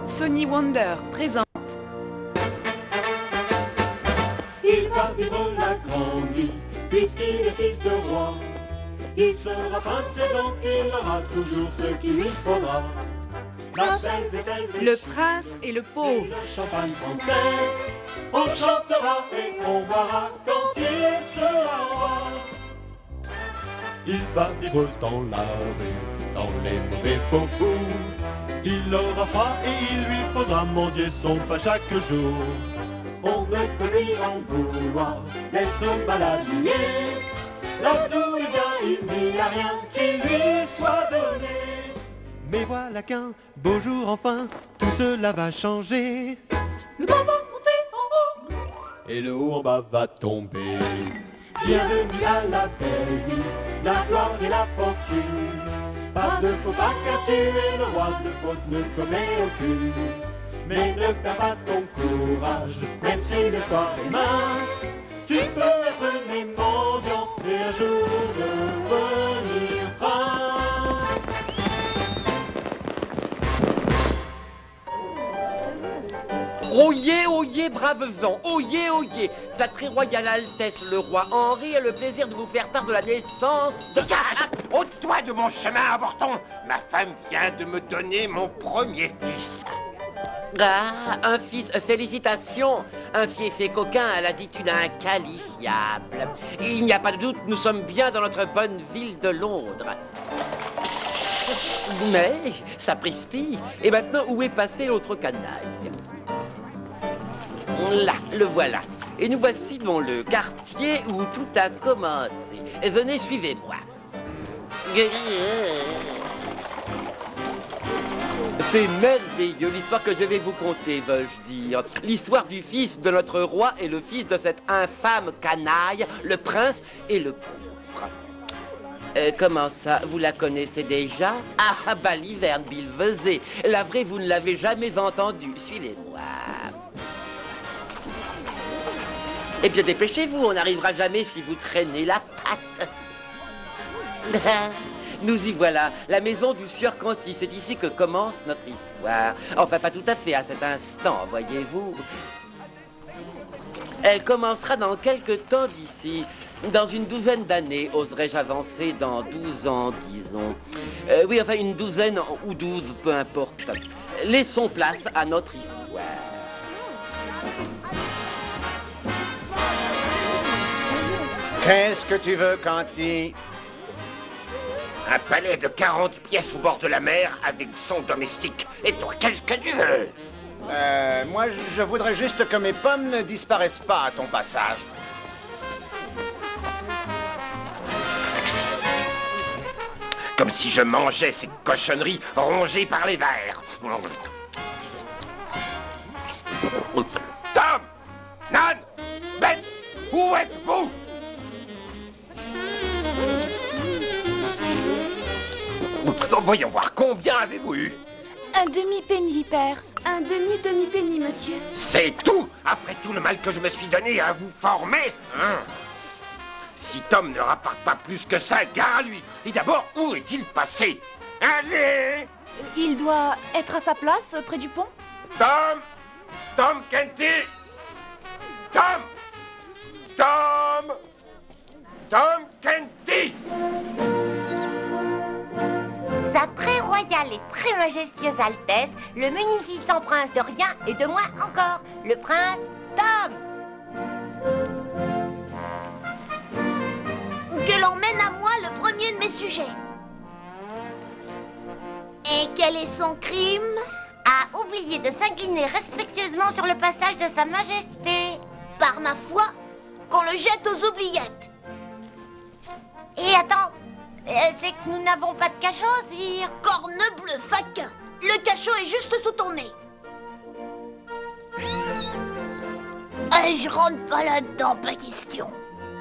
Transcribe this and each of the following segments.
Sony Wonder présente. Il va vivre la grande vie, puisqu'il est fils de roi. Il sera prince et donc il aura toujours ce qu'il lui faudra. La belle vaisselle des Le prince et le pauvre. le champagne français. On chantera et on boira quand il sera roi. Il va vivre dans la rue, dans les mauvais faubourgs. Il aura froid et il lui faudra mendier son pain chaque jour. On ne peut lui en vouloir d'être malhabillé. Là d'où il vient, il n'y a rien qui lui soit donné. Mais voilà qu'un beau jour enfin, tout cela va changer. Le bas va monter en haut et le haut en bas va tomber. Bienvenue à la belle vie, la gloire et la fortune. Pas de faux pas car tu es le roi, de faute ne commet aucune. Mais ne perds pas ton courage, même si l'espoir est mince. Tu peux être né mendiant et un jour devenir prince. Oyez, oyez, brave vent, oyez, oyez. Sa très royale Altesse, le roi Henri, a le plaisir de vous faire part de la naissance de... Dégage! Ôte-toi de mon chemin, avorton! Ma femme vient de me donner mon premier fils. Ah, un fils, félicitations. Un fiefé coquin à l'attitude inqualifiable. Il n'y a pas de doute, nous sommes bien dans notre bonne ville de Londres. Mais, sapristi, et maintenant où est passé l'autre canaille? Là, le voilà. Et nous voici dans le quartier où tout a commencé. Venez, suivez-moi. C'est merveilleux l'histoire que je vais vous conter, veux-je dire. L'histoire du fils de notre roi et le fils de cette infâme canaille, le prince et le pauvre. Comment ça, vous la connaissez déjà? Ah, bah l'hiverne Bilvesé. La vraie, vous ne l'avez jamais entendue. Suivez-moi. Eh bien, dépêchez-vous, on n'arrivera jamais si vous traînez la patte. Nous y voilà, la maison du sieur Conti. C'est ici que commence notre histoire. Enfin, pas tout à fait à cet instant, voyez-vous. Elle commencera dans quelque temps d'ici. Dans une douzaine d'années, oserais-je avancer, dans 12 ans, disons. Oui, enfin, une douzaine ou 12, peu importe. Laissons place à notre histoire. Qu'est-ce que tu veux, Canty? Un palais de 40 pièces au bord de la mer avec son domestique. Et toi, qu'est-ce que tu veux? Moi, je voudrais juste que mes pommes ne disparaissent pas à ton passage. Comme si je mangeais ces cochonneries rongées par les vers. Tom! Nan! Ben! Où êtes-vous? Voyons voir, combien avez-vous eu? Un demi-penny, père. Un demi-penny, monsieur. C'est tout? Après tout le mal que je me suis donné à vous former, hein? Si Tom ne rapporte pas plus que ça, gare à lui. Et d'abord, où est-il passé? Allez! Il doit être à sa place, près du pont. Tom! Tom Kenty! Tom! Tom! Tom Kenty! Sa très royale et très majestueuse Altesse, le munificent prince de rien et de moi encore, le prince Tom. Que l'on mène à moi le premier de mes sujets. Et quel est son crime? A oublié de s'incliner respectueusement sur le passage de sa majesté. Par ma foi, qu'on le jette aux oubliettes. Et attends, c'est que nous n'avons pas de cachot, sire. Cornebleu, faquin. Le cachot est juste sous ton nez. Je rentre pas là-dedans, pas question.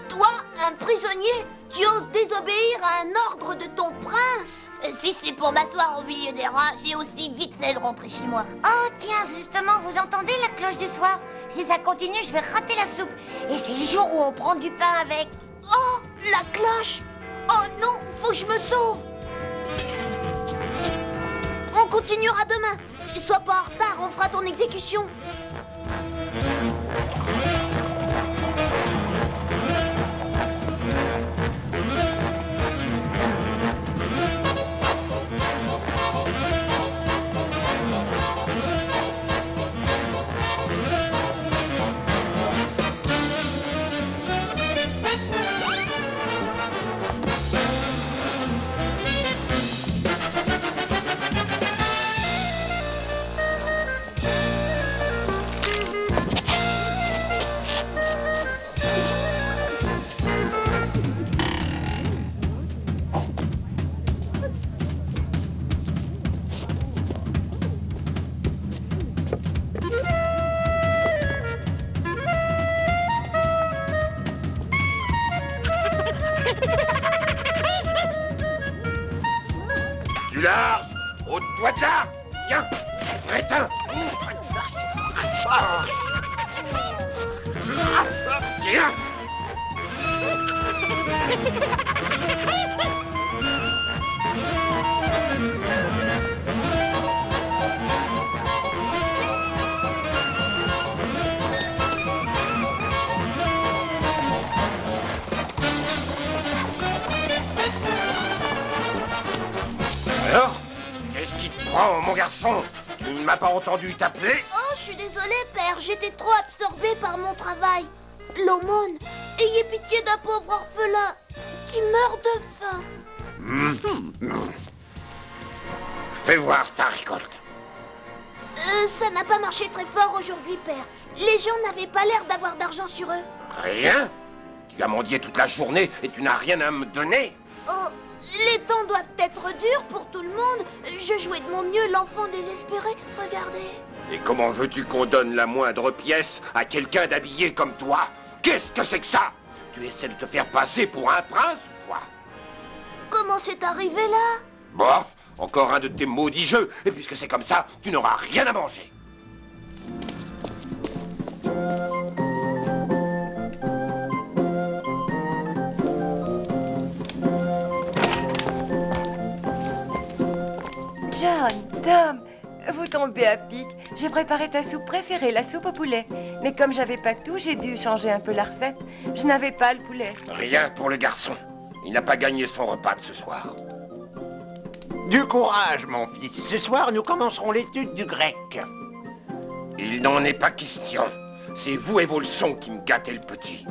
Toi, un prisonnier, tu oses désobéir à un ordre de ton prince? Si c'est pour m'asseoir au milieu des rats, j'ai aussi vite fait de rentrer chez moi. Oh tiens, justement, vous entendez la cloche du soir? Si ça continue, je vais rater la soupe. Et c'est le jour où on prend du pain avec. Oh, la cloche! Oh non, faut que je me sauve! On continuera demain. Sois pas en retard, on fera ton exécution. Du large, ôte-toi de là. Tiens, crétin. Tiens. Alors, qu'est-ce qui te prend, mon garçon? Tu ne m'as pas entendu t'appeler? Oh, je suis désolé, père, j'étais trop absorbé par mon travail. L'aumône, ayez pitié d'un pauvre orphelin qui meurt de faim. Fais voir ta récolte. Ça n'a pas marché très fort aujourd'hui, père. Les gens n'avaient pas l'air d'avoir d'argent sur eux. Rien? Tu as mendié toute la journée et tu n'as rien à me donner? Oh, les temps doivent être durs pour tout le monde. Je jouais de mon mieux l'enfant désespéré. Regardez. Et comment veux-tu qu'on donne la moindre pièce à quelqu'un d'habillé comme toi? Qu'est-ce que c'est que ça? Tu essaies de te faire passer pour un prince ou quoi? Comment c'est arrivé là? Bon, encore un de tes maudits jeux. Et puisque c'est comme ça, tu n'auras rien à manger. John, Tom, vous tombez à pic. J'ai préparé ta soupe préférée, la soupe au poulet. Mais comme j'avais pas tout, j'ai dû changer un peu la recette. Je n'avais pas le poulet. Rien pour le garçon. Il n'a pas gagné son repas de ce soir. Du courage, mon fils. Ce soir, nous commencerons l'étude du grec. Il n'en est pas question. C'est vous et vos leçons qui me gâtez le petit.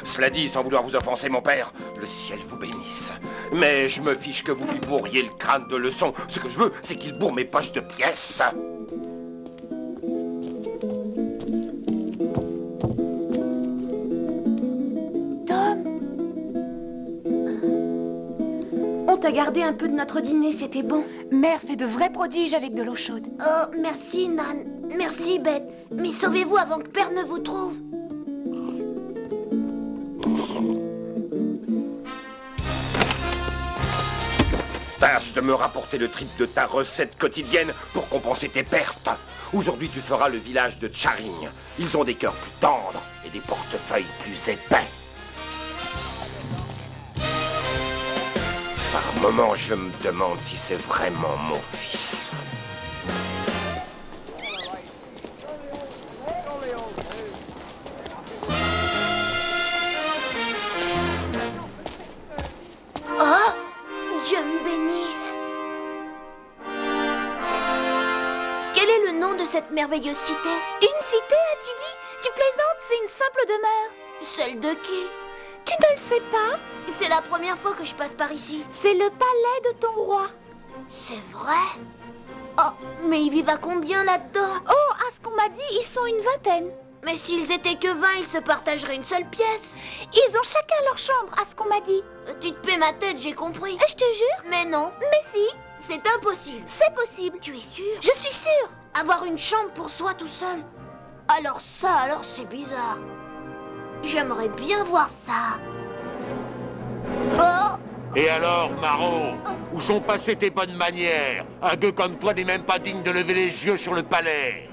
Cela dit, sans vouloir vous offenser, mon père, le ciel vous bénisse. Mais je me fiche que vous lui bourriez le crâne de leçons. Ce que je veux, c'est qu'il bourre mes poches de pièces. Tom, on t'a gardé un peu de notre dîner, c'était bon. Mère fait de vrais prodiges avec de l'eau chaude. Oh, merci, Nan. Merci, Bête. Mais sauvez-vous avant que Père ne vous trouve. Tâche de me rapporter le triple de ta recette quotidienne pour compenser tes pertes. Aujourd'hui, tu feras le village de Tcharing. Ils ont des cœurs plus tendres et des portefeuilles plus épais. Par moments, je me demande si c'est vraiment mon fils. Oh, Dieu me bénisse. Quel est le nom de cette merveilleuse cité? Une cité, as-tu dit? Tu plaisantes, c'est une simple demeure. Celle de qui? Tu ne le sais pas? C'est la première fois que je passe par ici. C'est le palais de ton roi. C'est vrai? Oh, mais ils vivent à combien là-dedans? Oh, à ce qu'on m'a dit, ils sont une vingtaine. Mais s'ils étaient que 20, ils se partageraient une seule pièce. Ils ont chacun leur chambre, à ce qu'on m'a dit. Tu te paies ma tête, j'ai compris. Je te jure. Mais non. Mais si. C'est impossible. C'est possible. Tu es sûre? Je suis sûre. Avoir une chambre pour soi tout seul? Alors c'est bizarre. J'aimerais bien voir ça. Oh! Et alors, Marot, où sont passées tes bonnes manières? Un gueux comme toi n'est même pas digne de lever les yeux sur le palais.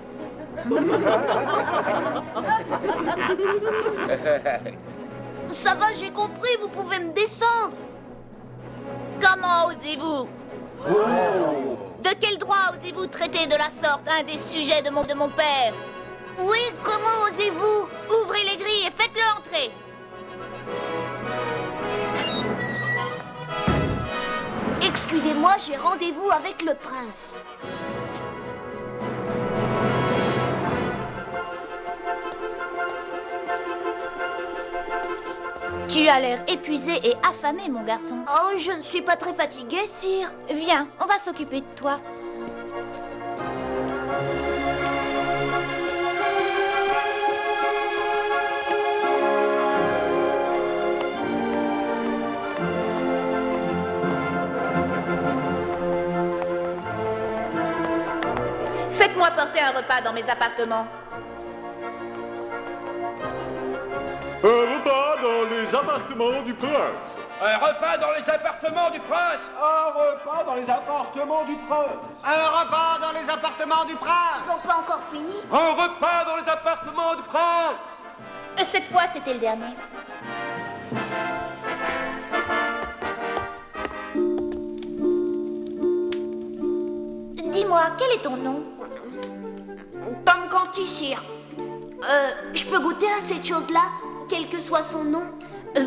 Ça va, j'ai compris, vous pouvez me descendre. Comment osez-vous? De quel droit osez-vous traiter de la sorte un des sujets de mon père? Oui, comment osez-vous? Ouvrez les grilles et faites-le entrer. Excusez-moi, j'ai rendez-vous avec le prince. Tu as l'air épuisé et affamé, mon garçon. Oh, je ne suis pas très fatiguée, sire. Viens, on va s'occuper de toi. Faites-moi porter un repas dans mes appartements. Un repas dans les appartements du prince. Un repas dans les appartements du prince. Un repas dans les appartements du prince. Un repas dans les appartements du Ils prince. n'ont pas encore fini. Un repas dans les appartements du prince. Cette fois, c'était le dernier. Dis-moi, quel est ton nom? Tom Canty, sire. Je peux goûter à cette chose-là, quel que soit son nom?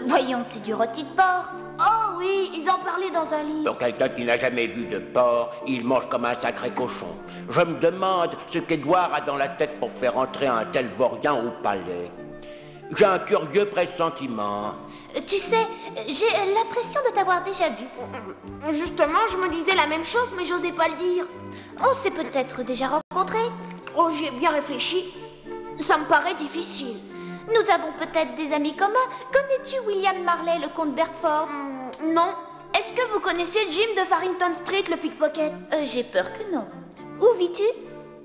Voyons, c'est du rôti de porc. Oh oui, ils en parlaient dans un livre. Pour quelqu'un qui n'a jamais vu de porc, il mange comme un sacré cochon. Je me demande ce qu'Édouard a dans la tête pour faire entrer un tel vaurien au palais. J'ai un curieux pressentiment. Tu sais, j'ai l'impression de t'avoir déjà vu. Justement, je me disais la même chose, mais j'osais pas le dire. On s'est peut-être déjà rencontrés. Oh, j'y ai bien réfléchi. Ça me paraît difficile. Nous avons peut-être des amis communs. Connais-tu William Marley, le comte Bertford? Non. Est-ce que vous connaissez Jim de Farrington Street, le pickpocket? J'ai peur que non. Où vis-tu?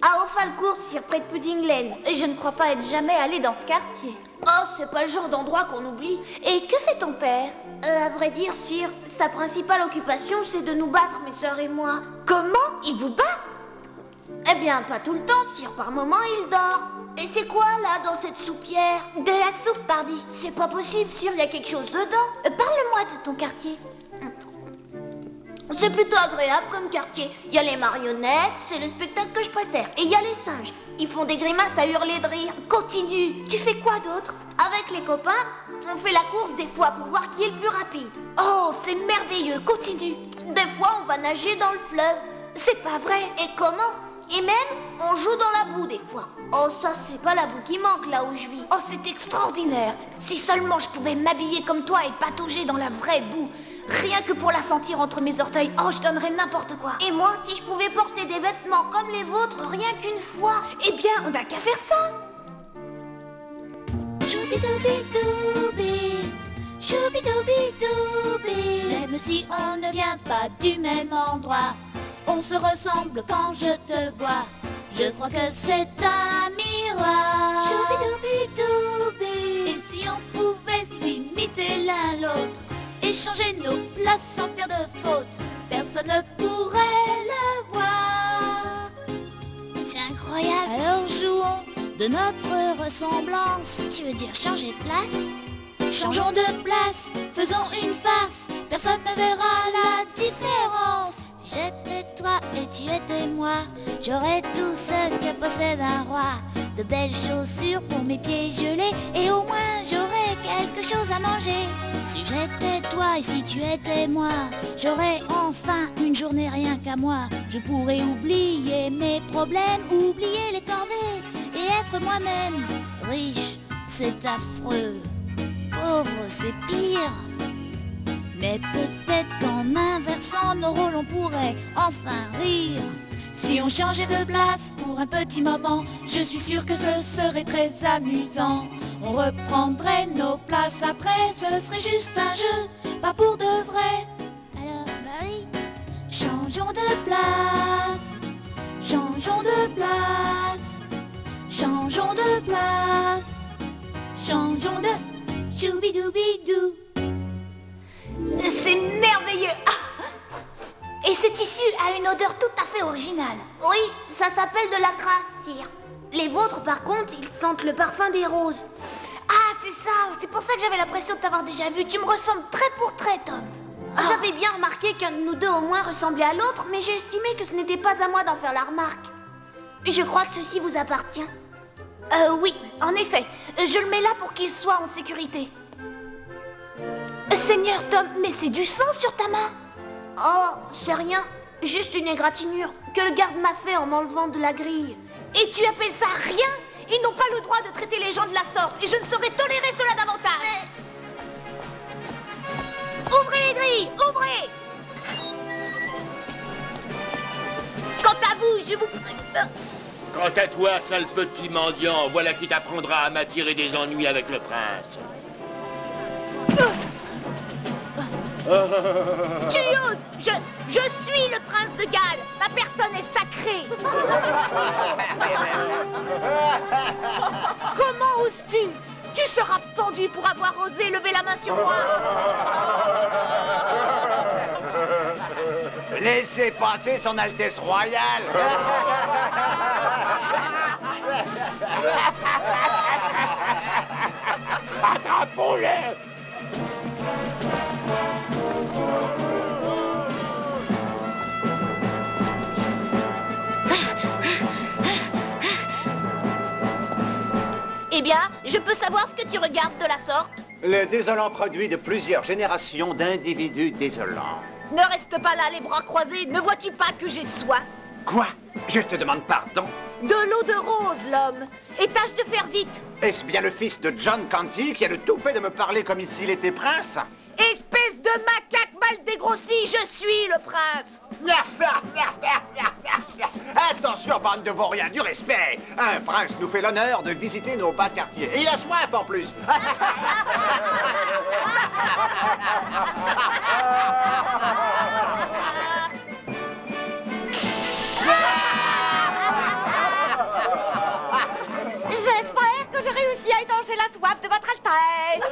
À Offalcourt, sire, près de Pudding Lane. Je ne crois pas être jamais allé dans ce quartier. Oh, c'est pas le genre d'endroit qu'on oublie. Et que fait ton père? À vrai dire, sire, sa principale occupation, c'est de nous battre, mes sœurs et moi. Comment? Il vous bat? Eh bien, pas tout le temps, sire. Par moments, il dort. Et c'est quoi, là, dans cette soupière? De la soupe, pardi. C'est pas possible, sire, il y a quelque chose dedans. Parle-moi de ton quartier. C'est plutôt agréable comme quartier. Il y a les marionnettes, c'est le spectacle que je préfère. Et il y a les singes. Ils font des grimaces à hurler de rire. Continue. Tu fais quoi d'autre? Avec les copains, on fait la course des fois pour voir qui est le plus rapide. Oh, c'est merveilleux. Continue. Des fois, on va nager dans le fleuve. C'est pas vrai. Et comment? Et même, on joue dans la boue des fois. Oh, ça, c'est pas la boue qui manque là où je vis. Oh, c'est extraordinaire. Si seulement je pouvais m'habiller comme toi et patauger dans la vraie boue. Rien que pour la sentir entre mes orteils, oh, je donnerais n'importe quoi. Et moi, si je pouvais porter des vêtements comme les vôtres, rien qu'une fois, eh bien, on n'a qu'à faire ça. Choubi-doubi-doubi, choubi-doubi-doubi. Même si on ne vient pas du même endroit, on se ressemble quand je te vois. Je crois que c'est un miroir. Choubi-doubi-doubi. Et si on pouvait s'imiter l'un l'autre, échanger nos places sans faire de faute, personne ne pourrait le voir. C'est incroyable. Alors jouons de notre ressemblance. Tu veux dire changer de place? Changeons de place, faisons une farce. Personne ne verra la différence. Si j'étais toi et tu étais moi, j'aurais tout ce que possède un roi. De belles chaussures pour mes pieds gelés, et au moins j'aurais quelque chose à manger. Si j'étais toi et si tu étais moi, j'aurais enfin une journée rien qu'à moi. Je pourrais oublier mes problèmes, oublier les corvées et être moi-même. Riche, c'est affreux. Pauvre, c'est pire. Mais peut-être qu'en inversant nos rôles, on pourrait enfin rire. Si on changeait de place pour un petit moment, je suis sûre que ce serait très amusant. On reprendrait nos places après, ce serait juste un jeu, pas pour de vrai. Alors, Marie, changeons de place, changeons de place, changeons de place, changeons de choubidoubidou. C'est merveilleux. Et ce tissu a une odeur tout à fait originale. Oui, ça s'appelle de la crasse, sire. Les vôtres, par contre, ils sentent le parfum des roses. Ah, c'est ça. C'est pour ça que j'avais l'impression de t'avoir déjà vu. Tu me ressembles trait pour trait, Tom. J'avais bien remarqué qu'un de nous deux au moins ressemblait à l'autre, mais j'ai estimé que ce n'était pas à moi d'en faire la remarque. Je crois que ceci vous appartient. Oui, en effet. Je le mets là pour qu'il soit en sécurité. Seigneur Tom, mais c'est du sang sur ta main. Oh, c'est rien. Juste une égratignure que le garde m'a fait en m'enlevant de la grille. Et tu appelles ça rien? Ils n'ont pas le droit de traiter les gens de la sorte, et je ne saurais tolérer cela davantage. Mais... Ouvrez les grilles, ouvrez! Quant à vous, je vous... Quant à toi, sale petit mendiant, voilà qui t'apprendra à m'attirer des ennuis avec le prince. Tu oses! Je suis le prince de Galles! Ma personne est sacrée! Comment oses-tu? Tu seras pendu pour avoir osé lever la main sur moi! Laissez passer son Altesse Royale. Attrapons-les! Eh bien, je peux savoir ce que tu regardes de la sorte? Le désolant produit de plusieurs générations d'individus désolants. Ne reste pas là les bras croisés, ne vois-tu pas que j'ai soif? Quoi? Je te demande pardon. De l'eau de rose, l'homme. Et tâche de faire vite. Est-ce bien le fils de John Canty qui a le toupet de me parler comme s'il était prince? Espèce de macaque mal dégrossi, je suis le prince. Attention, bande de vauriens, du respect. Un prince nous fait l'honneur de visiter nos bas quartiers. Et il a soif en plus. J'espère que j'ai réussi à étancher la soif de votre Altesse.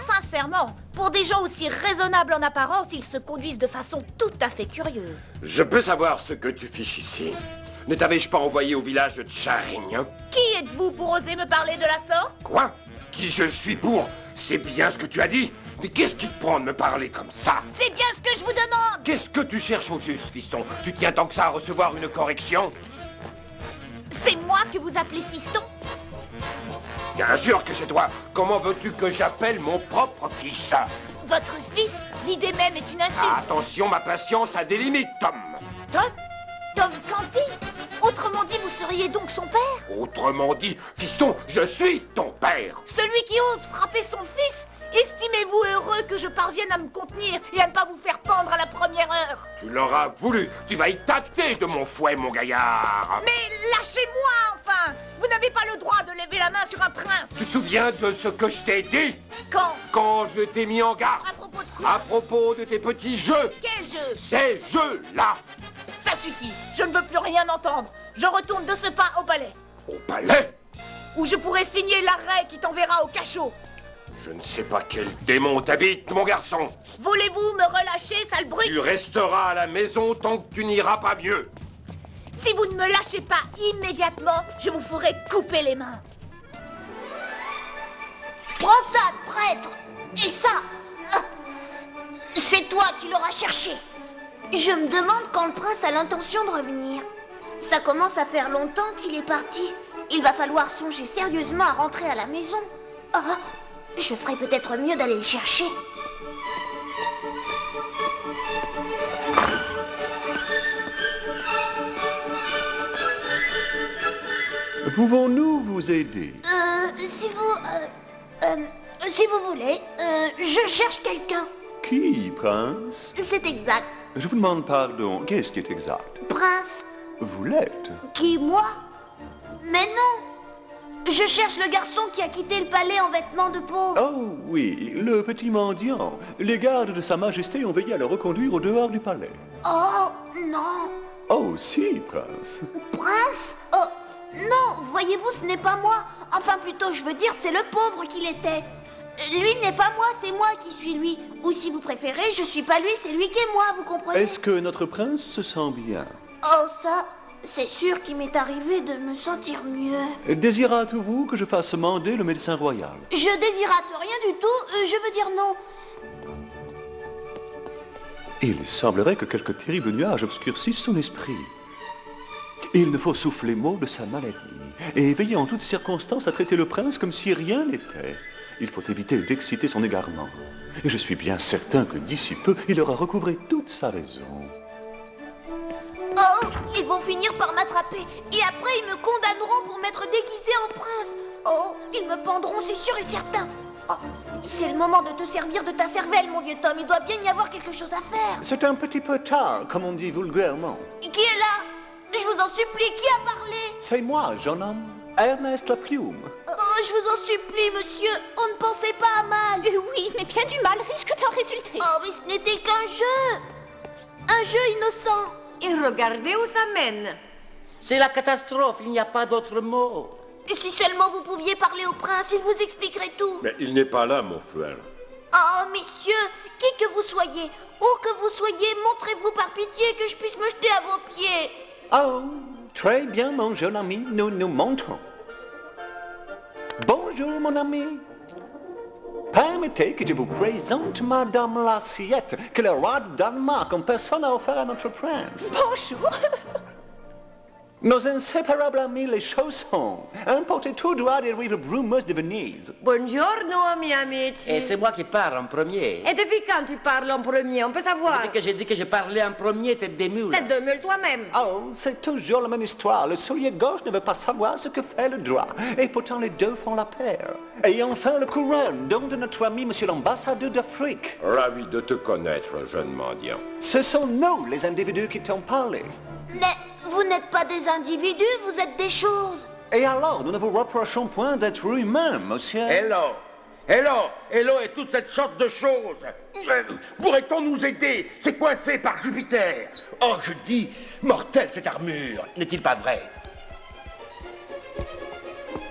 Sincèrement, pour des gens aussi raisonnables en apparence, ils se conduisent de façon tout à fait curieuse. Je peux savoir ce que tu fiches ici? Ne t'avais-je pas envoyé au village de Tcharigne? Qui êtes-vous pour oser me parler de la sorte? Quoi? Qui je suis pour? C'est bien ce que tu as dit. Mais qu'est-ce qui te prend de me parler comme ça? C'est bien ce que je vous demande. Qu'est-ce que tu cherches au juste, fiston? Tu tiens tant que ça à recevoir une correction? C'est moi que vous appelez fiston? Bien sûr que c'est toi. Comment veux-tu que j'appelle mon propre fils? Votre fils? L'idée même est une insulte. Attention, ma patience a des limites, Tom. Tom? Tom Canty? Autrement dit, vous seriez donc son père? Autrement dit, fiston, je suis ton père. Celui qui ose frapper son fils? Estimez-vous heureux que je parvienne à me contenir et à ne pas vous faire pendre à la première heure? Tu l'auras voulu. Tu vas y tâter de mon fouet, mon gaillard. Mais lâchez-moi, enfin! Vous n'avez pas le droit de lever la main sur un prince. Tu te souviens de ce que je t'ai dit? Quand? Quand je t'ai mis en garde. À propos de quoi? À propos de tes petits jeux. Quel jeu? Ces jeux-là. Ça suffit. Je ne veux plus rien entendre. Je retourne de ce pas au palais. Au palais? Où je pourrai signer l'arrêt qui t'enverra au cachot. Je ne sais pas quel démon t'habite, mon garçon. Voulez-vous me relâcher, sale brute? Tu resteras à la maison tant que tu n'iras pas mieux. Si vous ne me lâchez pas immédiatement, je vous ferai couper les mains. Prends ça, prêtre! Et ça, c'est toi qui l'auras cherché. Je me demande quand le prince a l'intention de revenir. Ça commence à faire longtemps qu'il est parti. Il va falloir songer sérieusement à rentrer à la maison. Ah, je ferais peut-être mieux d'aller le chercher. Pouvons-nous vous aider? Si vous voulez, je cherche quelqu'un. Qui, prince? C'est exact. Je vous demande pardon. Qu'est-ce qui est exact? Prince. Vous l'êtes? Qui, moi? Mais non! Je cherche le garçon qui a quitté le palais en vêtements de pauvre. Oh oui, le petit mendiant. Les gardes de Sa Majesté ont veillé à le reconduire au dehors du palais. Oh, non. Oh si, prince. Prince? Oh, non, voyez-vous, ce n'est pas moi. Enfin, plutôt, je veux dire, c'est le pauvre qu'il était. Lui n'est pas moi, c'est moi qui suis lui. Ou si vous préférez, je suis pas lui, c'est lui qui est moi, vous comprenez? Est-ce que notre prince se sent bien? Oh, ça, c'est sûr qu'il m'est arrivé de me sentir mieux. Désirâtes-vous que je fasse mander le médecin royal? Je désirate rien du tout, je veux dire non. Il semblerait que quelques terribles nuages obscurcissent son esprit. Il ne faut souffler mot de sa maladie et veiller en toutes circonstances à traiter le prince comme si rien n'était. Il faut éviter d'exciter son égarement. Et je suis bien certain que d'ici peu, il aura recouvré toute sa raison. Oh, ils vont finir par m'attraper et après ils me condamneront pour m'être déguisé en prince. Oh, ils me pendront, c'est sûr et certain. Oh, c'est le moment de te servir de ta cervelle, mon vieux Tom. Il doit bien y avoir quelque chose à faire. C'est un petit peu tard, comme on dit vulgairement. Qui est là? Je vous en supplie, qui a parlé? C'est moi, jeune homme, Ernest Laplume. Oh, je vous en supplie, monsieur, on ne pensait pas à mal. Oui, mais bien du mal risque d'en résulter. Oh, mais ce n'était qu'un jeu. Un jeu innocent. Et regardez où ça mène. C'est la catastrophe, il n'y a pas d'autre mot. Et si seulement vous pouviez parler au prince, il vous expliquerait tout. Mais il n'est pas là, mon frère. Oh, messieurs, qui que vous soyez, où que vous soyez, montrez-vous par pitié que je puisse me jeter à vos pieds. Oh, très bien, mon jeune ami, nous nous montrons. Bonjour, mon ami. Permettez que je vous présente Madame l'assiette que le roi de Danemark en personne a offert à notre prince. Bonjour. Nos inséparables amis les chaussons, importés tout droit des rives brumeuses de Venise. Buongiorno, miei amici. Et c'est moi qui parle en premier. Et depuis quand tu parles en premier? On peut savoir. Depuis que j'ai dit que je parlais en premier, tête des mules. Tête de mule toi-même. Oh, c'est toujours la même histoire. Le soulier gauche ne veut pas savoir ce que fait le droit. Et pourtant les deux font la paire. Et enfin le couronne, don de notre ami monsieur l'ambassadeur d'Afrique. Ravi de te connaître, jeune mendiant. Ce sont nous, les individus qui t'ont parlé. Mais vous n'êtes pas des individus, vous êtes des choses. Et alors, nous ne vous reprochons point d'être humains, monsieur. Hello et toute cette sorte de choses. Pourrait-on nous aider? C'est coincé par Jupiter. Oh, je dis, mortelle cette armure. N'est-il pas vrai?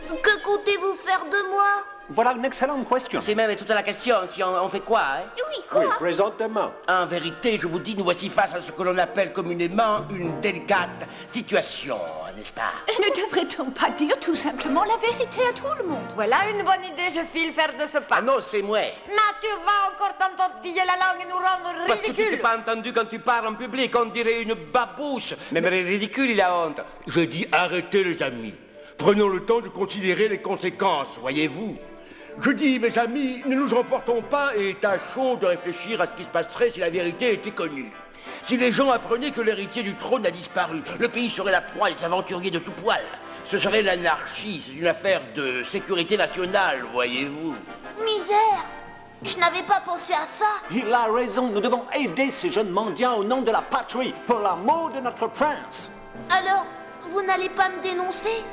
Que comptez-vous faire de moi? Voilà une excellente question. C'est même toute la question, si on fait quoi, hein? Oui, quoi? Oui, présentement. En vérité, je vous dis, nous voici face à ce que l'on appelle communément une délicate situation, n'est-ce pas? Ne devrait-on pas dire tout simplement la vérité à tout le monde? Voilà une bonne idée, je file faire de ce pas. Ah non, c'est moi. Mais tu vas encore t'entortiller la langue et nous rendre Parce que tu ridicules. t'es pas entendu quand tu parles en public, on dirait une babouche. Même ridicule, il a honte. Je dis arrêtez les amis. Prenons le temps de considérer les conséquences, voyez-vous. Je dis, mes amis, ne nous emportons pas et tâchons de réfléchir à ce qui se passerait si la vérité était connue. Si les gens apprenaient que l'héritier du trône a disparu, le pays serait la proie des aventuriers de tout poil. Ce serait l'anarchie, c'est une affaire de sécurité nationale, voyez-vous. Misère! Je n'avais pas pensé à ça. Il a raison, nous devons aider ces jeunes mendiants au nom de la patrie, pour l'amour de notre prince. Alors, vous n'allez pas me dénoncer?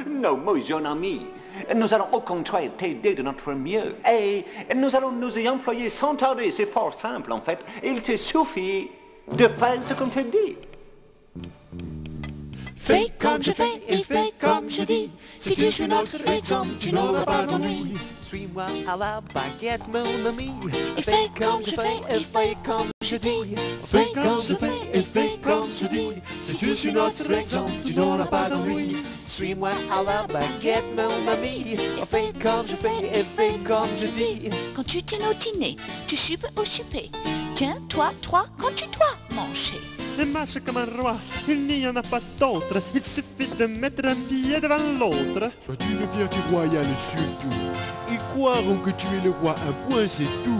Non, mon jeune ami. Nous allons au contraire t'aider de notre mieux. Et nous allons nous y employer sans tarder. C'est fort simple, en fait. Il te suffit de faire ce qu'on te dit. Fais comme je fais et fais comme je dis. Si tu suis notre exemple, tu n'auras pas d'ennui. Suis-moi à la baguette, mon ami. Et fais comme je fais et fais comme je dis. Fais comme je fais et fais comme je dis. Si tu suis notre exemple, tu n'auras pas d'ennui. Suis-moi à la baguette, mon ami. Et fais comme je fais et fais comme je dis. Quand tu dînes au dîner, tu supes au souper. Tiens, toi, quand tu dois manger. Et marche comme un roi, il n'y en a pas d'autre. Il suffit de mettre un pied devant l'autre. Sois tu le vertu royal surtout. Ils croiront que tu es le roi, un point c'est tout.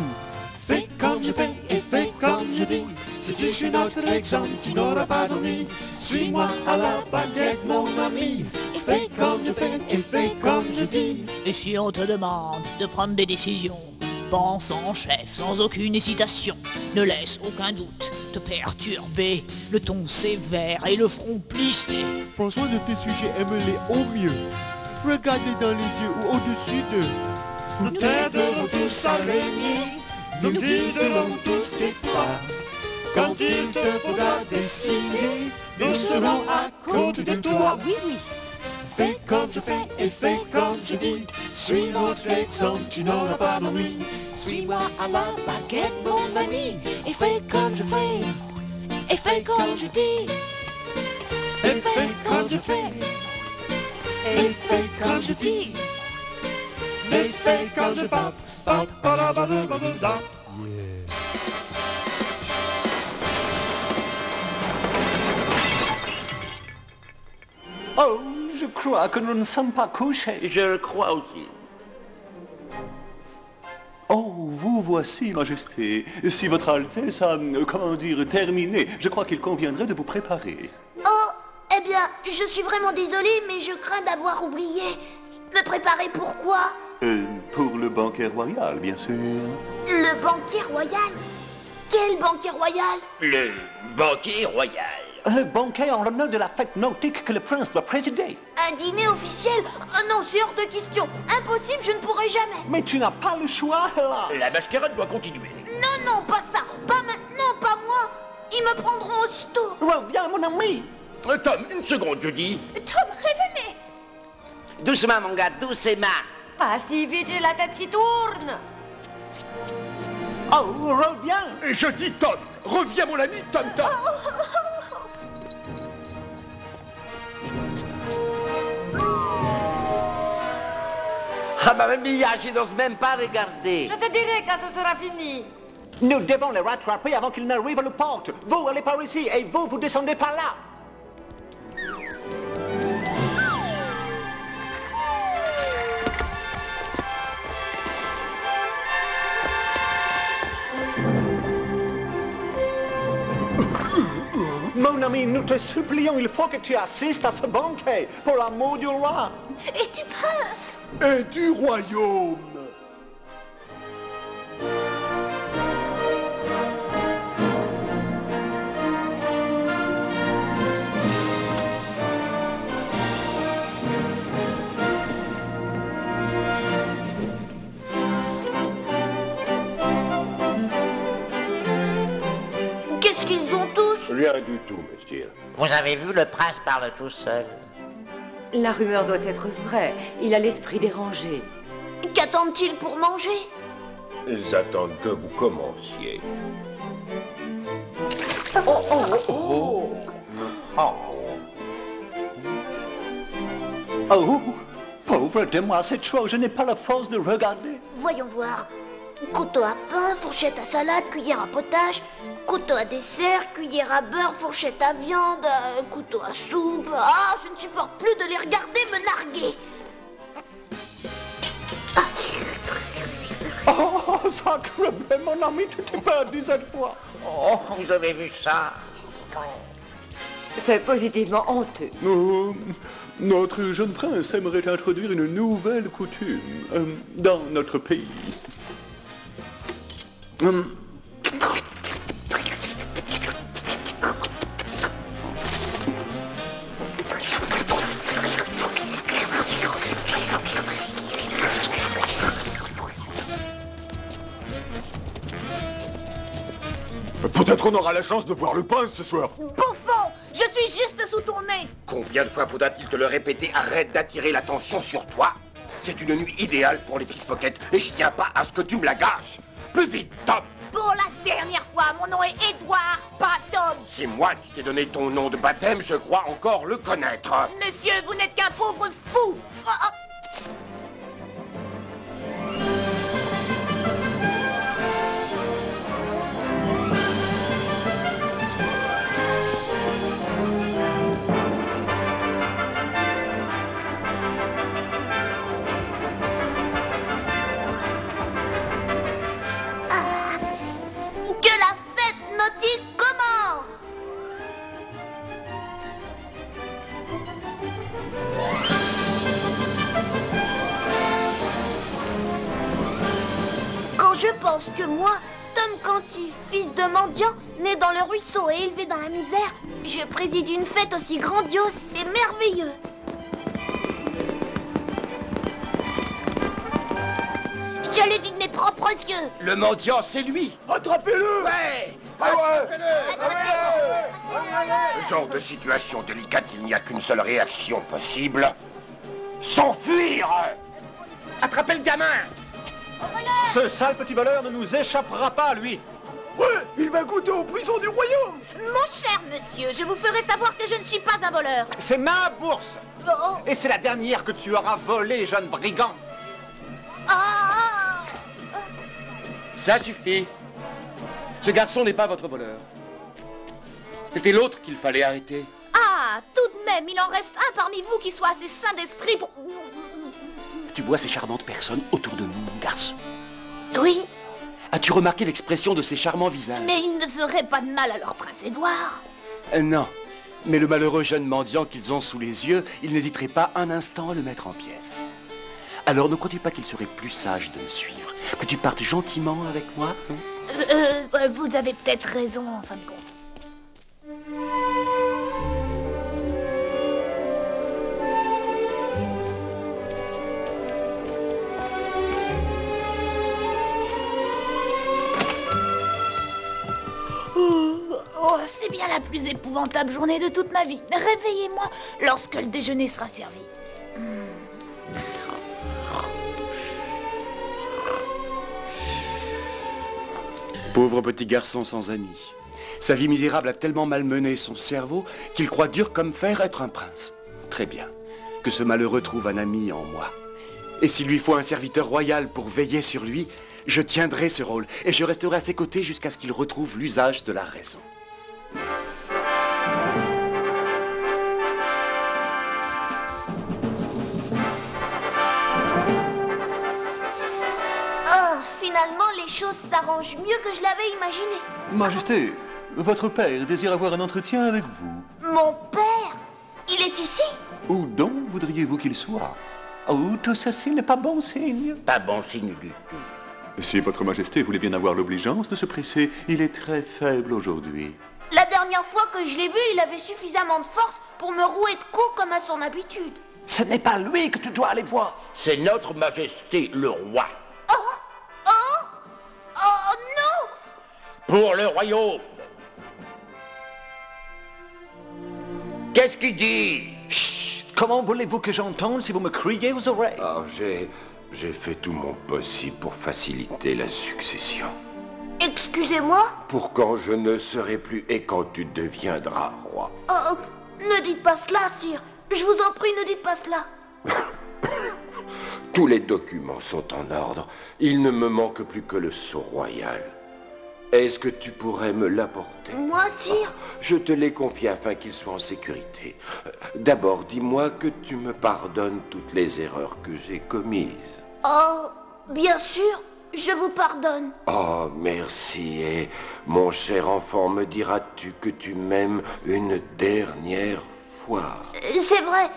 Fais comme je fais et fais comme je dis. Si tu suis notre exemple, tu n'auras pas d'ennui. Suis-moi à la baguette, mon ami. Fais comme je fais et fais comme je dis. Et si on te demande de prendre des décisions, pense en chef sans aucune hésitation. Ne laisse aucun doute te perturber, le ton sévère et le front plissé. Prends soin de tes sujets, aime-les au mieux. Regarde-les dans les yeux ou au-dessus d'eux. Nous t'aiderons tous à régner, nous guiderons tous tes pas. Quand il te faudra décider, nous serons à côté de toi. Oui, oui. Fais comme je fais et fais comme je dis. Suis notre exemple, tu n'auras pas d'ennui. Suis-moi à la baguette, mon ami. Et fais comme je fais, et fais comme je dis. fais comme je fais. Et fais comme je dis. Mais fais comme je pop, pop, ba-da-ba-da-ba-da-da. Oh, je crois que nous ne sommes pas couchés. Je le crois aussi. Oh, vous voici, Majesté. Si votre Altesse a, comment dire, terminé, je crois qu'il conviendrait de vous préparer. Oh, eh bien, je suis vraiment désolée, mais je crains d'avoir oublié. Me préparer pour quoi? Pour le banquet royal, bien sûr. Le banquet royal? Quel banquet royal? Le banquet royal. Un banquet en l'honneur de la fête nautique que le prince doit présider. Un dîner officiel? Oh non, c'est hors de question. Impossible, je ne pourrai jamais. Mais tu n'as pas le choix, hélas. La mascarade doit continuer. Non, non, pas ça. Pas maintenant, pas moi. Ils me prendront aussitôt. Reviens, mon ami. Tom, une seconde, je dis. Tom, revenez. Doucement, mon gars, doucement. Pas si vite, j'ai la tête qui tourne. Oh, reviens. Et je dis Tom. Reviens, mon ami, Tom. Ah, ma mia, je n'ose même pas regarder. Je te dirai quand ce sera fini. Nous devons les rattraper avant qu'ils n'arrivent à la porte. Vous allez par ici et vous descendez par là. Mon ami, nous te supplions, il faut que tu assistes à ce banquet pour l'amour du roi. Et du prince. Et du royaume. Qu'est-ce qu'ils ont tous? Rien du tout, monsieur. Vous avez vu, le prince parle tout seul. La rumeur doit être vraie. Il a l'esprit dérangé. Qu'attendent-ils pour manger? Ils attendent que vous commenciez. Oh, pauvre de moi, cette chose, je n'ai pas la force de regarder. Voyons voir. Couteau à pain, fourchette à salade, cuillère à potage, couteau à dessert, cuillère à beurre, fourchette à viande, couteau à soupe. Ah, je ne supporte plus de les regarder me narguer. Oh, sacre bleu, mon ami, tu t'es perdu cette fois. Oh, vous avez vu ça? C'est positivement honteux. Notre jeune prince aimerait introduire une nouvelle coutume dans notre pays. Peut-être qu'on aura la chance de voir le prince ce soir. Bouffon, je suis juste sous ton nez. Combien de fois faudra-t-il te le répéter? Arrête d'attirer l'attention sur toi. C'est une nuit idéale pour les pickpockets et je tiens pas à ce que tu me la gâches. Plus vite, Tom. Pour la dernière fois, mon nom est Édouard, pas Tom. C'est moi qui t'ai donné ton nom de baptême, je crois encore le connaître. Monsieur, vous n'êtes qu'un pauvre fou. Oh, oh. Je pense que moi, Tom Canty, fils de mendiant, né dans le ruisseau et élevé dans la misère, je préside une fête aussi grandiose, c'est merveilleux. Je l'ai vu de mes propres yeux. Le mendiant, c'est lui. Attrapez-le. Ouais. Attrapez-le. Ce genre de situation délicate, il n'y a qu'une seule réaction possible. S'enfuir. Attrapez le gamin. Ce sale petit voleur ne nous échappera pas, lui. Ouais, il va goûter aux prisons du royaume. Mon cher monsieur, je vous ferai savoir que je ne suis pas un voleur. C'est ma bourse. Oh. Et c'est la dernière que tu auras volée, jeune brigand. Ah. Ça suffit. Ce garçon n'est pas votre voleur. C'était l'autre qu'il fallait arrêter. Ah, tout de même, il en reste un parmi vous qui soit assez sain d'esprit pour... Tu vois ces charmantes personnes autour de nous, mon garçon? Oui, As-tu remarqué l'expression de ces charmants visages? mais ils ne feraient pas de mal à leur prince Édouard. Non. Mais le malheureux jeune mendiant qu'ils ont sous les yeux, ils n'hésiteraient pas un instant à le mettre en pièces. Alors ne crois-tu pas qu'il serait plus sage de me suivre, que tu partes gentiment avec moi, hein? Vous avez peut-être raison, en fin de compte. Oh, c'est bien la plus épouvantable journée de toute ma vie. Réveillez-moi lorsque le déjeuner sera servi. Pauvre petit garçon sans amis. Sa vie misérable a tellement malmené son cerveau qu'il croit dur comme fer être un prince. Très bien. Que ce malheureux trouve un ami en moi. Et s'il lui faut un serviteur royal pour veiller sur lui, je tiendrai ce rôle et je resterai à ses côtés jusqu'à ce qu'il retrouve l'usage de la raison. Oh, finalement, les choses s'arrangent mieux que je l'avais imaginé. Majesté, votre père désire avoir un entretien avec vous. Mon père, il est ici? Où donc voudriez-vous qu'il soit? Oh, tout ceci n'est pas bon signe. Pas bon signe du tout. Si votre majesté voulait bien avoir l'obligeance de se presser, il est très faible aujourd'hui. La dernière fois que je l'ai vu, il avait suffisamment de force pour me rouer de coups comme à son habitude. Ce n'est pas lui que tu dois aller voir. C'est notre majesté, le roi. Oh non! Pour le royaume. Qu'est-ce qu'il dit? Chut, comment voulez-vous que j'entende si vous me criez aux oreilles? Alors, j'ai fait tout mon possible pour faciliter la succession. Excusez-moi? Pour quand je ne serai plus et quand tu deviendras roi. Oh, ne dites pas cela, sire. Je vous en prie, ne dites pas cela. Tous les documents sont en ordre. Il ne me manque plus que le sceau royal. Est-ce que tu pourrais me l'apporter? Moi, sire? Je te l'ai confié afin qu'il soit en sécurité. D'abord, dis-moi que tu me pardonnes toutes les erreurs que j'ai commises. Oh, bien sûr, je vous pardonne. Oh, merci. Et mon cher enfant, me diras-tu que tu m'aimes une dernière fois? C'est vrai.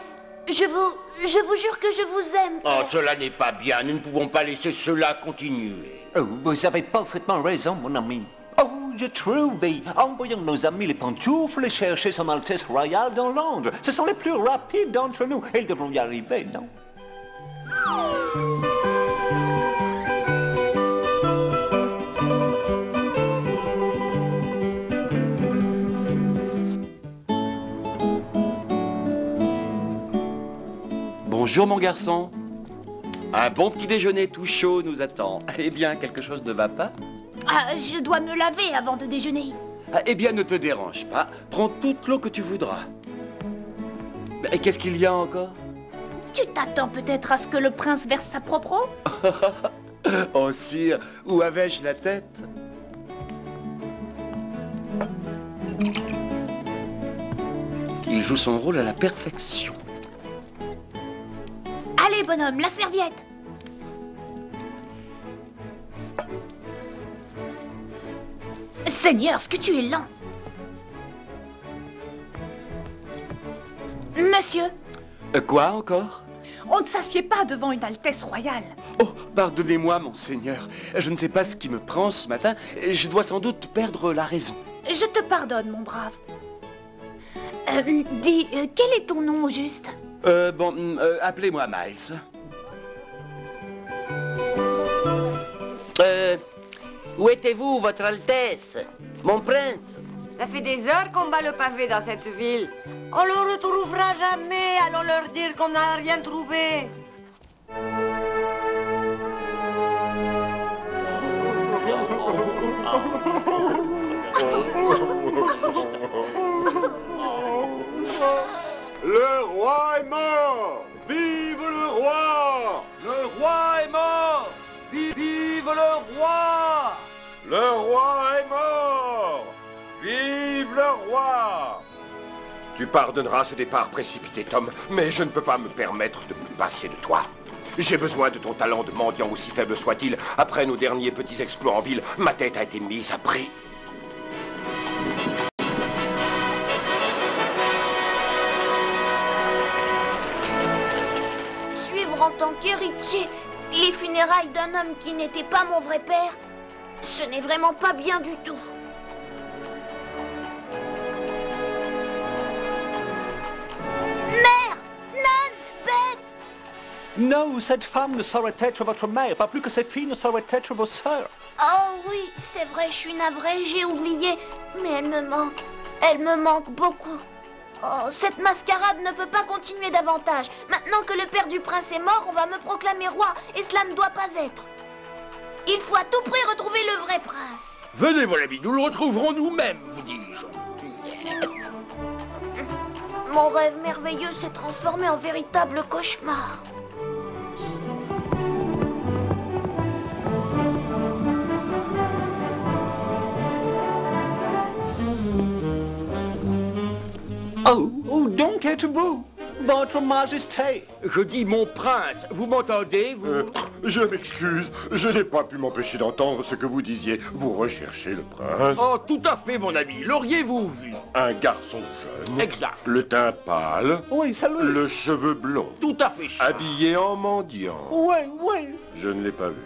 Je vous jure que je vous aime. Oh, cela n'est pas bien. Nous ne pouvons pas laisser cela continuer. Oh, vous avez parfaitement raison, mon ami. Oh, je trouve. Envoyons nos amis les pantoufles chercher son Altesse Royale dans Londres. Ce sont les plus rapides d'entre nous. Ils devront y arriver, non? Bonjour mon garçon. Un bon petit déjeuner tout chaud nous attend. Eh bien, quelque chose ne va pas? Ah, je dois me laver avant de déjeuner. Eh bien, ne te dérange pas. Prends toute l'eau que tu voudras. Et qu'est-ce qu'il y a encore? Tu t'attends peut-être à ce que le prince verse sa propre eau? Oh sire, où avais-je la tête? Il joue son rôle à la perfection. Allez, bonhomme, la serviette. Seigneur, ce que tu es lent. Monsieur, Quoi encore? On ne s'assied pas devant une Altesse royale. Oh, pardonnez-moi, monseigneur. Je ne sais pas ce qui me prend ce matin. Je dois sans doute perdre la raison. Je te pardonne, mon brave. Dis, quel est ton nom au juste? Appelez-moi Miles. Où étiez-vous, votre Altesse? Mon prince? Ça fait des heures qu'on bat le pavé dans cette ville. On le retrouvera jamais. Allons leur dire qu'on n'a rien trouvé. roi est mort! Vive le roi! Le roi est mort! Vive le roi! Le roi est mort! Vive le roi! Tu pardonneras ce départ précipité, Tom, mais je ne peux pas me permettre de me passer de toi. J'ai besoin de ton talent de mendiant, aussi faible soit-il. Après nos derniers petits exploits en ville, ma tête a été mise à prix. Suivre en tant qu'héritier les funérailles d'un homme qui n'était pas mon vrai père, ce n'est vraiment pas bien du tout. Mère! Nonne! Bête! Non, cette femme ne saurait être votre mère, pas plus que ces filles ne sauraient être vos sœurs. Oh oui, c'est vrai, je suis navrée, j'ai oublié. Mais elle me manque. Elle me manque beaucoup. Oh, cette mascarade ne peut pas continuer davantage. Maintenant que le père du prince est mort, on va me proclamer roi, et cela ne doit pas être. Il faut à tout prix retrouver le vrai prince. Venez, mon ami, nous le retrouverons nous-mêmes, vous dis-je. Mon rêve merveilleux s'est transformé en véritable cauchemar. Oh, où donc êtes-vous, votre majesté? Je dis mon prince, vous m'entendez, vous Je m'excuse, je n'ai pas pu m'empêcher d'entendre ce que vous disiez. Vous recherchez le prince? Oh, tout à fait, mon ami. L'auriez-vous vu? Un garçon jeune. Exact. Le teint pâle. Oui, c'est lui. Le cheveu blond. Tout à fait, cher. Habillé en mendiant. Oui, oui. Je ne l'ai pas vu.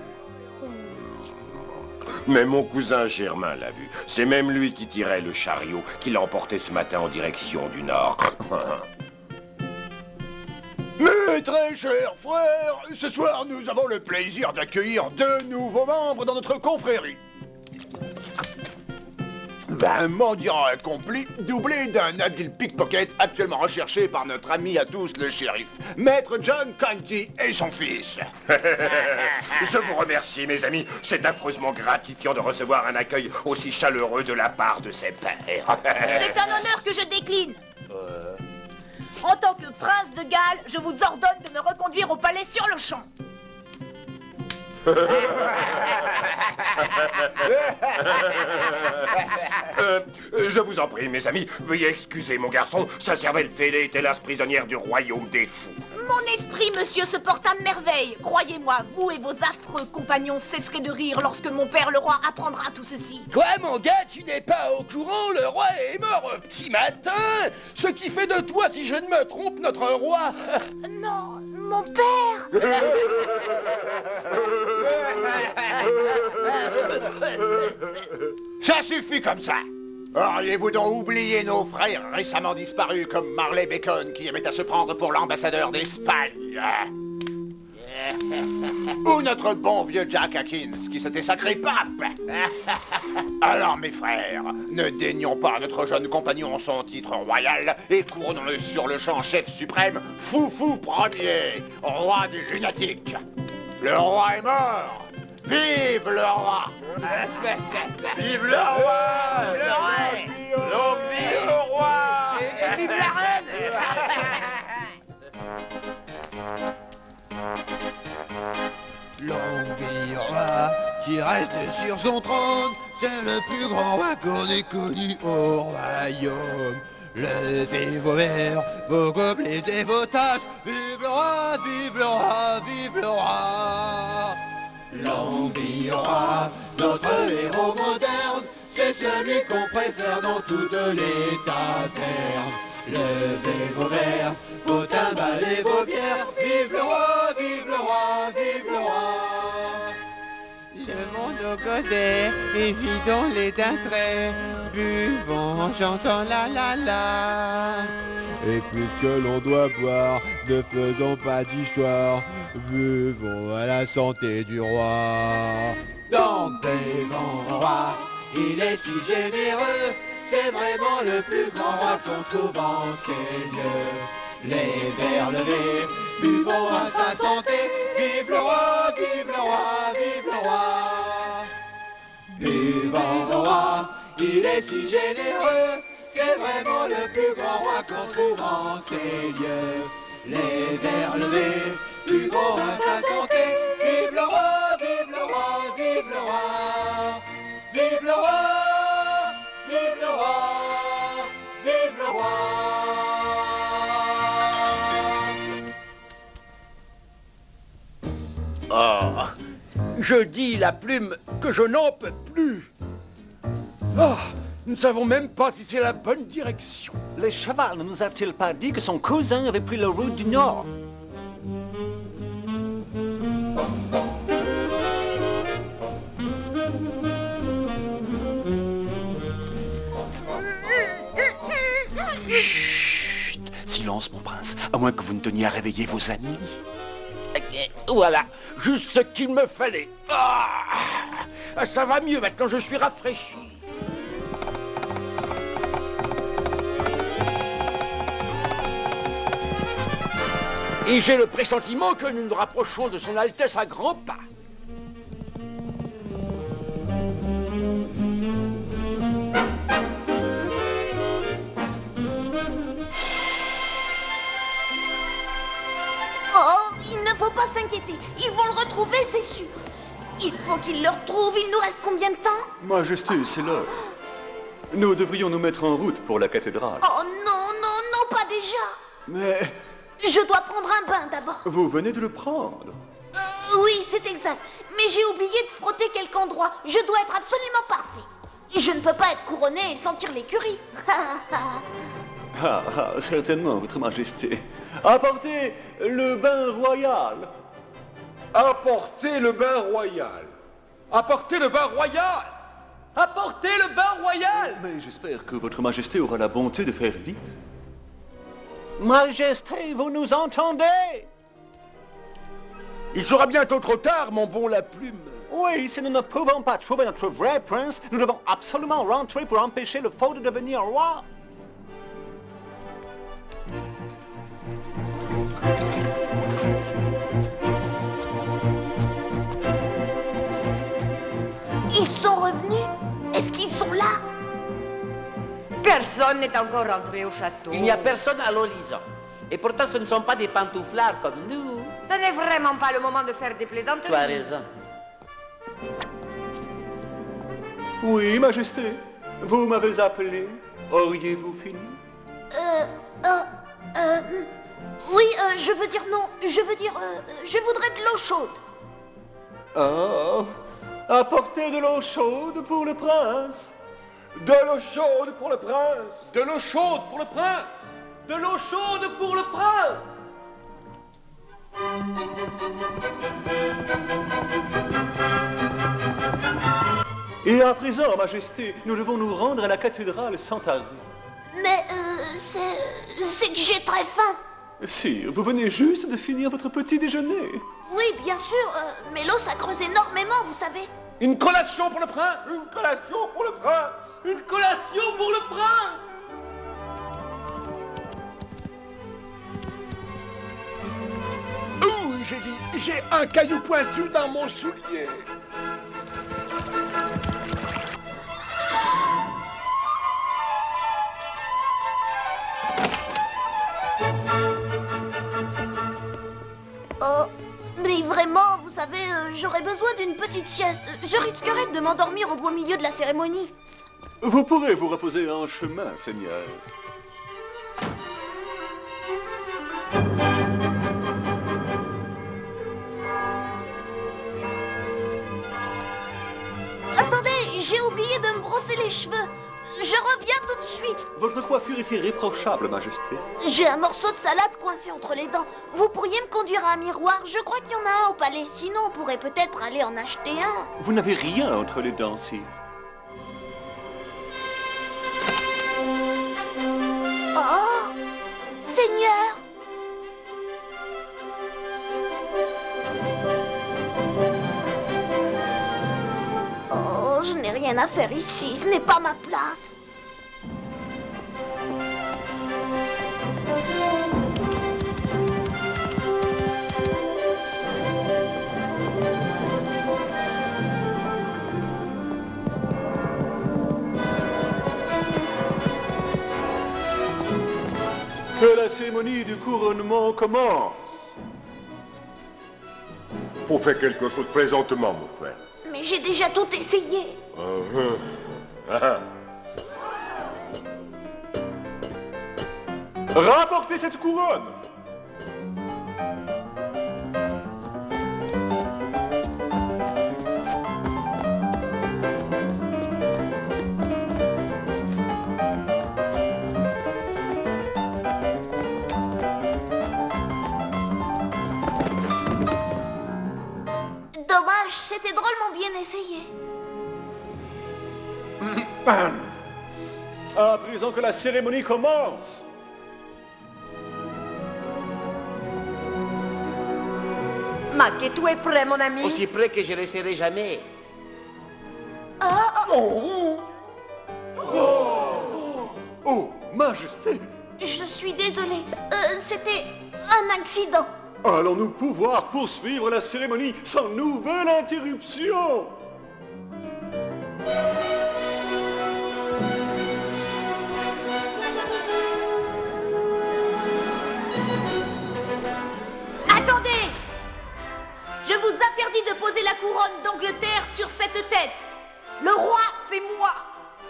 Mais mon cousin Germain l'a vu. C'est même lui qui tirait le chariot qui l'a emporté ce matin en direction du nord. Mes très chers frères, ce soir nous avons le plaisir d'accueillir 2 nouveaux membres dans notre confrérie. Un mendiant accompli, doublé d'un habile pickpocket actuellement recherché par notre ami à tous le shérif, Maître John Canty et son fils. Je vous remercie, mes amis. C'est affreusement gratifiant de recevoir un accueil aussi chaleureux de la part de ses pères. C'est un honneur que je décline. En tant que prince de Galles, je vous ordonne de me reconduire au palais sur le champ. Je vous en prie, mes amis, veuillez excuser mon garçon. Sa cervelle fêlée est hélas prisonnière du royaume des fous. Mon esprit, monsieur, se porte à merveille. Croyez-moi, vous et vos affreux compagnons cesserez de rire lorsque mon père le roi apprendra tout ceci. Quoi, mon gars, tu n'es pas au courant? Le roi est mort au petit matin. Ce qui fait de toi, si je ne me trompe, notre roi. Non, mon père. Ça suffit comme ça. Auriez-vous donc oublié nos frères récemment disparus comme Marley Bacon qui aimait à se prendre pour l'ambassadeur d'Espagne? Ou notre bon vieux Jack Atkins qui s'était sacré pape? Alors mes frères, ne daignons pas à notre jeune compagnon son titre royal et couronnons-le sur le champ chef suprême, Foufou Ier, roi des lunatiques. Le roi est mort. Vive le roi! Vive le roi! Le roi! Donc vive le roi! Et vive la reine! L'Envira qui reste sur son trône, c'est le plus grand roi qu'on ait connu au royaume. Levez vos verres, vos gobelets et vos tasses, vive le roi, vive le roi, vive le roi! L'Envira, notre héros moderne, c'est celui qu'on préfère dans toutes les tavernes. Levez vos verres, vos timbales et vos bières, vive le roi, vive le roi, vive le roi! Levons nos godets et vidons les dintrets, buvons en chantant la la la. Et puisque l'on doit boire, ne faisons pas d'histoire, buvons à la santé du roi. Donc devant le roi, il est si généreux, c'est vraiment le plus grand roi qu'on trouve en ces lieux. Les verres levés, buvons à sa santé, vive le roi, vive le roi, vive le roi. Buvons au roi, il est si généreux, c'est vraiment le plus grand roi qu'on trouve en ces lieux. Les vers levés, plus gros à sa santé. Vive le roi, vive le roi, vive le roi. Vive le roi, vive le roi, vive le roi. Oh, je dis la plume que je n'en peux plus. Ah, nous ne savons même pas si c'est la bonne direction. Le cheval ne nous a-t-il pas dit que son cousin avait pris la route du Nord? Chut, silence, mon prince, à moins que vous ne teniez à réveiller vos amis. Voilà, juste ce qu'il me fallait. Ah, ça va mieux maintenant, je suis rafraîchi. Et j'ai le pressentiment que nous nous rapprochons de son Altesse à grands pas. Oh, il ne faut pas s'inquiéter. Ils vont le retrouver, c'est sûr. Il faut qu'ils le retrouvent. Il nous reste combien de temps? Majesté, c'est l'heure. Nous devrions nous mettre en route pour la cathédrale. Oh non, non, non, pas déjà. Mais Je dois prendre un bain d'abord. vous venez de le prendre. Oui, c'est exact. Mais j'ai oublié de frotter quelque endroit. Je dois être absolument parfait. Je ne peux pas être couronné et sentir l'écurie. Certainement, votre majesté. Apportez le bain royal. Apportez le bain royal. Apportez le bain royal. Apportez le bain royal! Mais j'espère que votre majesté aura la bonté de faire vite. Majesté, vous nous entendez? Il sera bientôt trop tard, mon bon la plume. Oui, si nous ne pouvons pas trouver notre vrai prince, nous devons absolument rentrer pour empêcher le faux de devenir roi. Ils sont revenus? Est-ce qu'ils sont là? Personne n'est encore rentré au château. Il n'y a personne à l'horizon. Et pourtant, ce ne sont pas des pantouflards comme nous. Ce n'est vraiment pas le moment de faire des plaisanteries. Tu as raison. Oui, majesté. Vous m'avez appelé. Auriez-vous fini? Oui, je veux dire non. Je veux dire, je voudrais de l'eau chaude. Oh, apportez de l'eau chaude pour le prince. De l'eau chaude pour le prince. De l'eau chaude pour le prince. De l'eau chaude pour le prince. Et à présent, majesté, nous devons nous rendre à la cathédrale sans tarder. Mais c'est que j'ai très faim. Sire, vous venez juste de finir votre petit déjeuner. Oui, bien sûr, mais l'eau ça creuse énormément, vous savez. Une collation pour le prince. Une collation pour le prince. Une collation pour le prince. Ouh, j'ai dit, j'ai un caillou pointu dans mon soulier. Oh, mais vraiment, vous savez, j'aurais besoin d'une petite sieste. Je risquerais de m'endormir au beau milieu de la cérémonie. Vous pourrez vous reposer en chemin, Seigneur. Attendez, j'ai oublié de me brosser les cheveux. Je reviens tout de suite. Votre coiffure est irréprochable, majesté. J'ai un morceau de salade coincé entre les dents. Vous pourriez me conduire à un miroir? Je crois qu'il y en a un au palais. Sinon, on pourrait peut-être aller en acheter un. Vous n'avez rien entre les dents, sire. Oh, Seigneur! Oh, je n'ai rien à faire ici. Ce n'est pas ma place. Que la cérémonie du couronnement commence. Faut faire quelque chose présentement, mon frère. Mais j'ai déjà tout essayé. Rapportez cette couronne. Dommage, c'était drôlement bien essayé. À présent que la cérémonie commence. Mac, et tout est prêt, mon ami? Aussi près que je ne serai jamais. Oh, Majesté! Je suis désolée. C'était un accident. Allons-nous pouvoir poursuivre la cérémonie sans nouvelle interruption? Attendez! Je vous interdis de poser la couronne d'Angleterre sur cette tête. Le roi, c'est moi.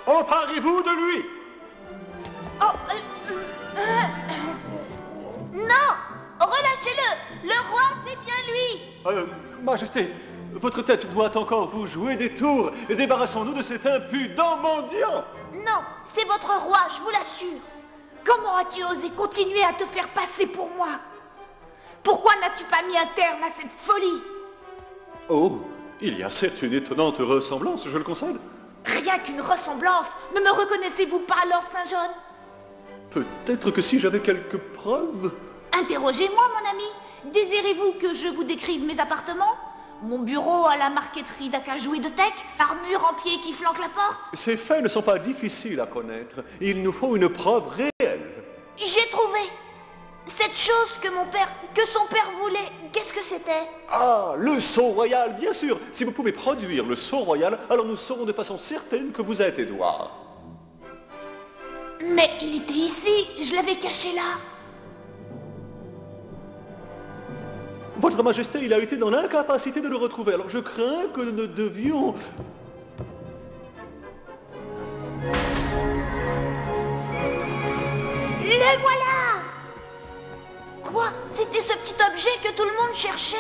Emparez-vous de lui! Non! Relâchez-le! Le roi, c'est bien lui! Majesté, votre tête doit encore vous jouer des tours. Débarrassons-nous de cet impudent mendiant! Non, c'est votre roi, je vous l'assure. Comment as-tu osé continuer à te faire passer pour moi? Pourquoi n'as-tu pas mis un terme à cette folie? Oh, il y a certes une étonnante ressemblance, je le concède. Rien qu'une ressemblance. Ne me reconnaissez-vous pas, Lord Saint-John? Peut-être que si j'avais quelques preuves... Interrogez-moi, mon ami. Désirez-vous que je vous décrive mes appartements? Mon bureau à la marqueterie d'acajou et de teck? L'armure en pied qui flanque la porte? Ces faits ne sont pas difficiles à connaître. Il nous faut une preuve réelle. J'ai trouvé. Cette chose que son père voulait, qu'est-ce que c'était? Ah, le sceau royal, bien sûr. Si vous pouvez produire le sceau royal, alors nous saurons de façon certaine que vous êtes Édouard. Mais il était ici, je l'avais caché là. Votre Majesté, il a été dans l'incapacité de le retrouver, alors je crains que nous ne devions... Le voilà! Quoi? C'était ce petit objet que tout le monde cherchait?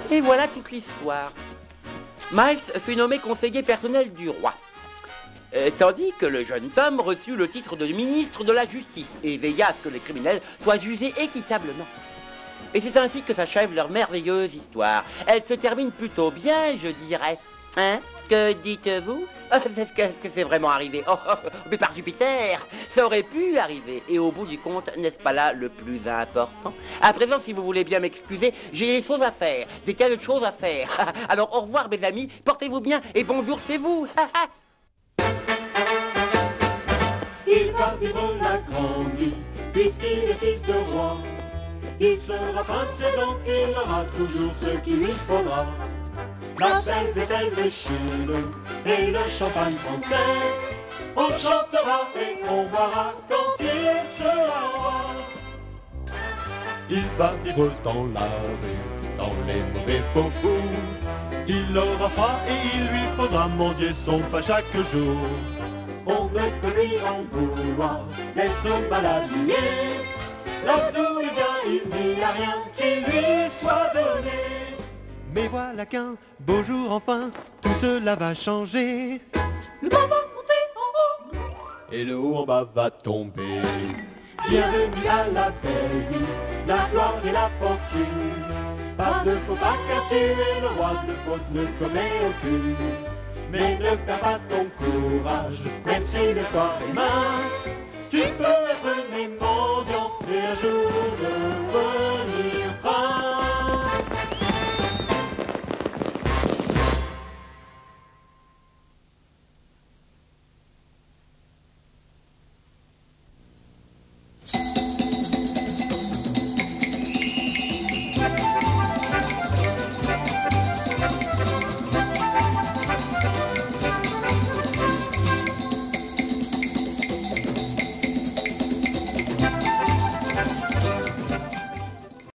Et voilà toute l'histoire. Miles fut nommé conseiller personnel du roi, tandis que le jeune Tom reçut le titre de ministre de la Justice et veilla à ce que les criminels soient jugés équitablement. Et c'est ainsi que s'achève leur merveilleuse histoire. Elle se termine plutôt bien, je dirais. Hein? Que dites-vous? Est-ce que c'est vraiment arrivé? Mais par Jupiter, ça aurait pu arriver. Et au bout du compte, n'est-ce pas là le plus important? À présent, si vous voulez bien m'excuser, j'ai des choses à faire, des tas de choses à faire. Alors au revoir mes amis, portez-vous bien et bonjour chez vous. Il va vivre la grande vie, puisqu'il est fils de roi. Il sera prince et donc il aura toujours ce qu'il lui faudra. La belle vaisselle de Chine et le champagne français. On chantera et on boira quand il sera roi. Il va vivre dans la rue, dans les mauvais faubourgs. Il aura froid et il lui faudra mendier son pain chaque jour. On ne peut lui en vouloir d'être mal habillé. Là d'où il vient, il n'y a rien qui lui soit donné. Mais voilà qu'un beau jour enfin, tout cela va changer. Le bas va monter en haut et le haut en bas va tomber. Bienvenue à la belle vie, la gloire et la fortune. Pas de faux pas car tu es le roi, de faute ne commet aucune. Mais ne perds pas ton courage, même si l'espoir est mince. Tu peux être né mendiant et un jour